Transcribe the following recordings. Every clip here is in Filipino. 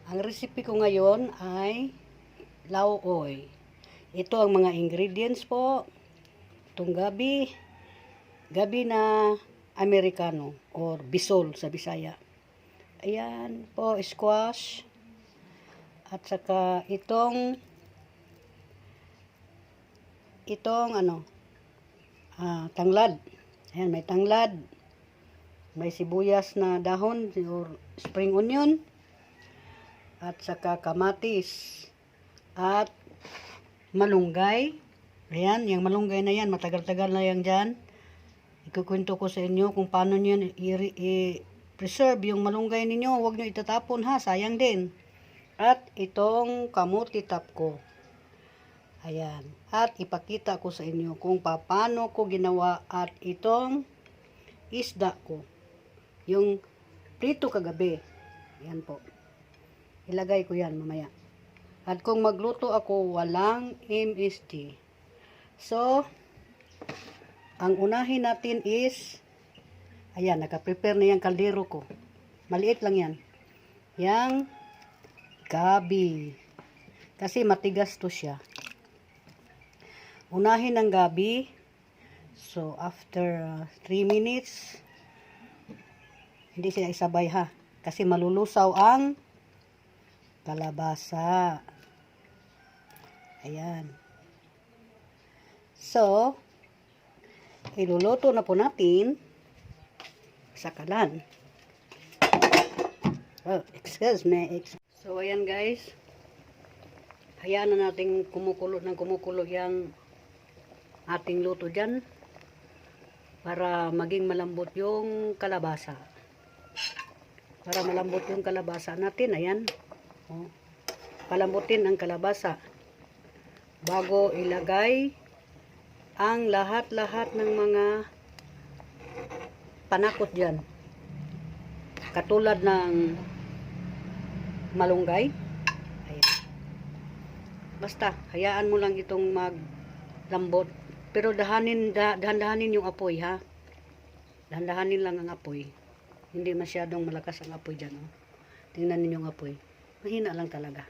Ang recipe ko ngayon ay lauoy. Ito ang mga ingredients po. Itong gabi na Americano or bisol sa Bisaya. Ayan po, squash. At saka itong tanglad. Ayan, may tanglad. May sibuyas na dahon or spring onion. At saka kamatis. At malunggay. Ayan, yung malunggay na yan, matagal-tagal na yan dyan. Ikukwento ko sa inyo kung paano nyo i-preserve yung malunggay ninyo. Huwag nyo itatapon ha, sayang din. At itong kamuti tap ko. Ayan. At ipakita ko sa inyo kung paano ko ginawa at itong isda ko. Yung prito kagabi. Ayan po. Ilagay ko yan mamaya. At kung magluto ako, walang MSG. So, ang unahin natin is, ayan, nakaprepare na yung kaldero ko. Maliit lang yan. Yang gabi. Kasi matigas to siya. Unahin ang gabi. So, after 3 minutes, hindi siya isabay ha. Kasi malulusaw ang kalabasa. Ayan. So, iluluto na po natin sa kalan. Oh, excuse me. So, ayan guys. Hayaan na natin kumukulo yung ating luto dyan para maging malambot yung kalabasa. Para malambot yung kalabasa natin. Ayan. Oh. Palambutin ang kalabasa bago ilagay ang lahat-lahat ng mga panakot dyan. Katulad ng malunggay. Ayan. Basta, hayaan mo lang itong maglambot. Pero dahan-dahanin yung apoy ha. Dahan-dahanin lang ang apoy. Hindi masyadong malakas ang apoy dyan. Oh. Tingnan ninyo yung apoy. Mahina lang talaga.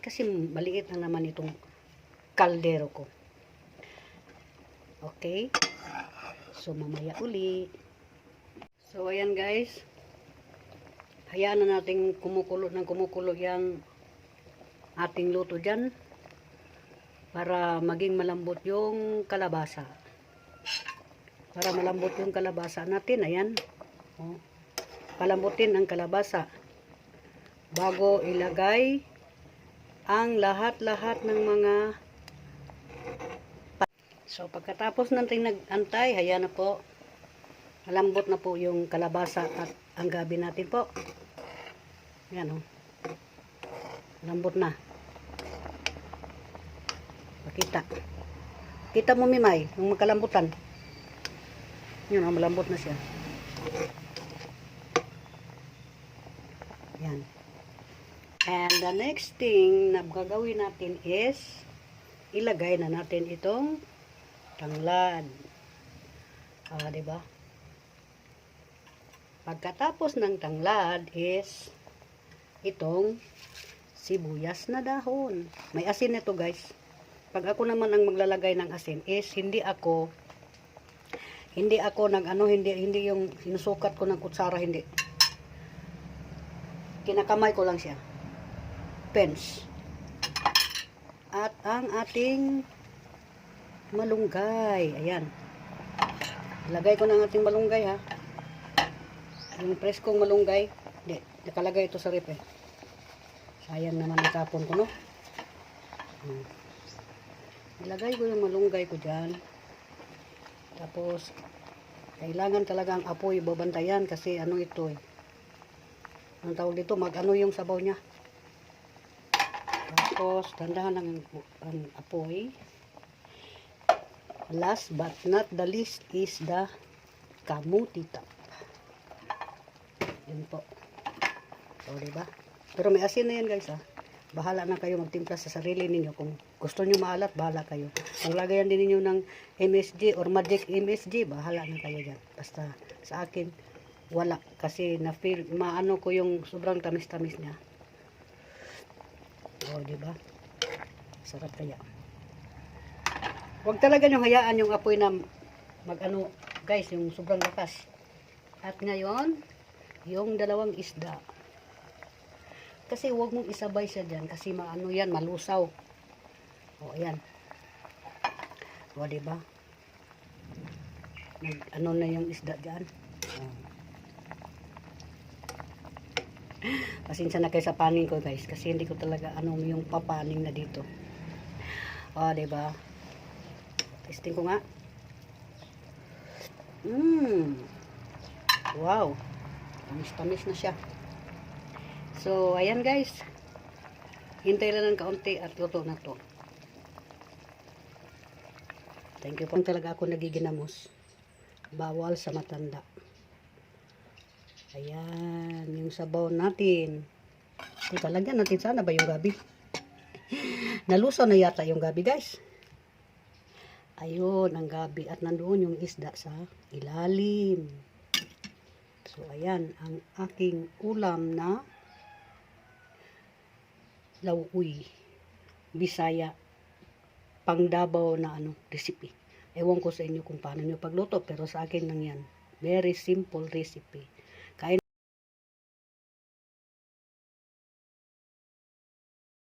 Kasi maliit lang naman itong kaldero ko. Okay. So, mamaya uli. So, ayan guys. Hayaan na natin kumukulo yung ating luto dyan. Para maging malambot yung kalabasa. Para malambot yung kalabasa natin. Ayan. Oh. Palambutin ang kalabasa. Bago ilagay ang lahat-lahat ng mga so pagkatapos natin nag-antay, hayaan na po malambot na po yung kalabasa at ang gabi natin po. Ayan o, malambot na. Kita mo Mimay yung magkalambutan. Yun o, malambot na siya. Ayan. And the next thing na gagawin natin is ilagay na natin itong tanglad. Diba? Pagkatapos ng tanglad is itong sibuyas na dahon. May asin nito guys. Pag ako naman ang maglalagay ng asin is hindi ako hindi yung sinusukat ko ng kutsara, hindi. Kinakamay ko lang siya. Pens. At ang ating malunggay. Ayan. Ilagay ko na ang ating malunggay ha. Yung preskong malunggay. Hindi. Nakalagay ito sa rep eh. Sayang naman itapon ko no. Ilagay ko yung malunggay ko dyan. Tapos kailangan talaga ang apoy babantayan kasi ano ito eh. Ang tawag dito, mag-ano yung sabaw niya. Tapos, tandahan lang ang apoy. Last but not the least is the kamuti tap. Yun po. So, diba? Pero may asin na yan guys ha. Bahala na kayo magtimpla sa sarili ninyo. Kung gusto nyo maalat, bahala kayo. Kung lagayan din ninyo ng MSG or Magic MSG, bahala na kayo dyan. Basta sa akin, wala kasi na feel maano ko yung sobrang tamis-tamis niya. O, di ba? Sarap kaya. Huwag talaga nyo hayaan yung apoy na mag-ano, guys, yung sobrang lakas. At ngayon, yung dalawang isda. Kasi huwag mong isabay siya dyan kasi maano yan, malusaw. O, ayan. O, diba? Ano na yung isda dyan. O. Pasensya na kayo sa paning ko, guys. Kasi hindi ko talaga ano yung papaning na dito. O, diba? Testing ko nga. Wow. Tamis-tamis na siya. So, ayan guys. Hintay lang ng kaunti at luto na to. Thank you po. Talaga ako nagiginamos. Bawal sa matanda. Ayan. Yung sabaw natin. Teka, lagyan natin sana ba yung gabi? Nalusaw na yata yung gabi guys. Ayun, ang gabi. At nandoon yung isda sa ilalim. So, ayan. Ang aking ulam na lauoy, Bisaya, pangdabaw na recipe. Ewan ko sa inyo kung paano nyo pagluto, pero sa akin lang yan. Very simple recipe.